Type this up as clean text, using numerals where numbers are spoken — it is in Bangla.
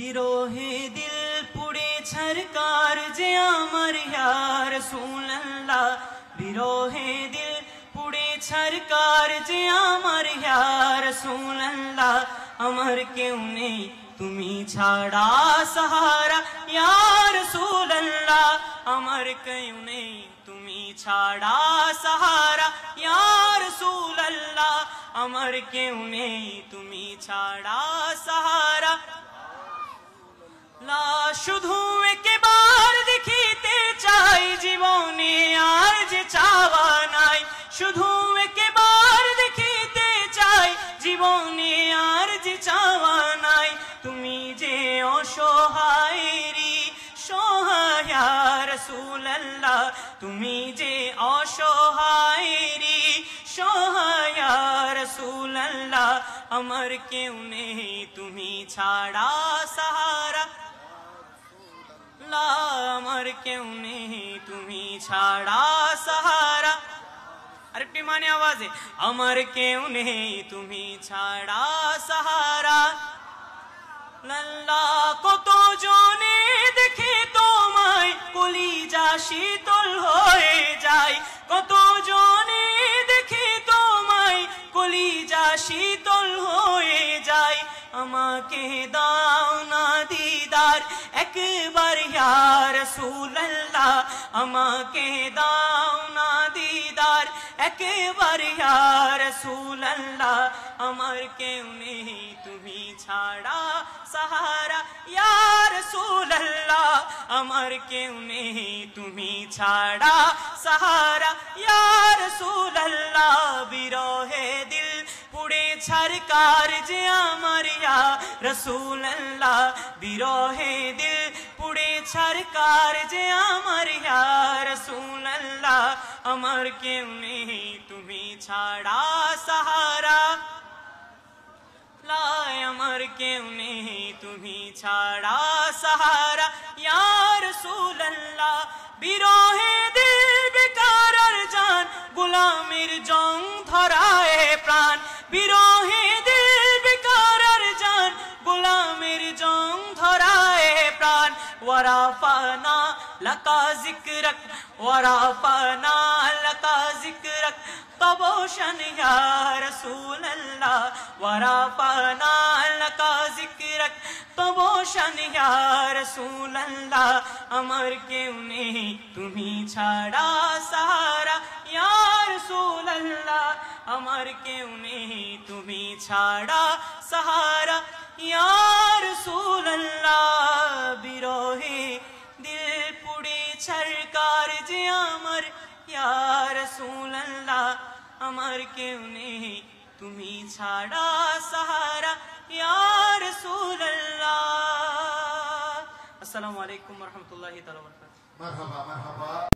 বিরহে দিল পুড়ে ছারকার যে আমার ইয়া রাসূলুল্লাহ, বিরহে দিল পুড়ে ছারকার যে আমার ইয়া রাসূলুল্লাহ। আমার কেউ নেই তুমি ছাড়া সাহারা ইয়া রাসূলুল্লাহ, আমার কেউ নেই তুমি ছাড়া সাহারা ইয়া রাসূলুল্লাহ, আমার কেউ নেই তুমি ছাড়া সাহারা। লা শুধু একবার দেখিতে চাই জীবনে আর যে চাওয়া নাই, শুধু একবার দেখিতে চাই জীবনে আর যে চাওয়া নাই। তুমি যে অসহায়েরি সহায় ইয়া রাসূলুল্লাহ, তুমি যে অসহায়েরি সহায় ইয়া রাসূলুল্লাহ, আমার কেউ নেই তুমি ছাড়া সাহারা। আমার কেউ নেই তুমি ছাড়া সাহারা। আরেকটি মানে আওয়াজে, আমার কেউ নেই তুমি ছাড়া সাহারা। লাল্লা কত জনে দেখে তোমায় কলিজা শীতল হয়ে যায়, কত জনে দেখে তোমায় কলিজা শীতল হয়ে যায়। আমাকে দাও না দিদার একবার ইয়া রাসূলুল্লাহ, আমাকে দাও না দিদার একবার ইয়া রাসূলুল্লাহ, আমার কেউ নেই তুমি ছাড়া সাহারা ইয়া রাসূলুল্লাহ, আমার কেউ নেই তুমি ছাড়া সাহারা ইয়া রাসূলুল্লাহ। বিরহে দিল পুড়ে ছারকার যে আমার ইয়া রাসূলুল্লাহ, বিরহে দিল পুড়ে ছারকার যে আমার ইয়া রাসূলুল্লাহ, আমার কেউ নেই তুমি ছাড়া সাহারা। আমার কেউ নেই তুমি ছাড়া সাহারা ইয়া রাসূলুল্লাহ। বিরহে দিল বেকার আর জান গোলামের জং ধরায় প্রাণ, বিরহে দিল বেকার আর জান গোলামের জং ধরায় প্রাণ। ওয়ারাফানা লাকা যিকরাক, ওয়ারাফানা লাকা যিকরাক তবশান ইয়া রাসূলুল্লাহ, ওয়ারাফানা লাকা যিকরাক তবশান ইয়া রাসূলুল্লাহ, আমার কেউ নেই তুমি ছাড়া সাহারা ইয়া রাসূলুল্লাহ, আমার কেউ নেই তুমি ছাড়া সাহারা ইয়া রাসূলুল্লাহ। বিরহে দিল পুড়ে ছারকার যে আমার ইয়া রাসূলুল্লাহ, আমার কেউ নেই তুমি ছাড়া সাহারা ইয়া রাসূলুল্লাহ। আসসালামু আলাইকুম ওয়া রাহমাতুল্লাহি ওয়া বারাকাতুহু। মারহাবা মারহাবা।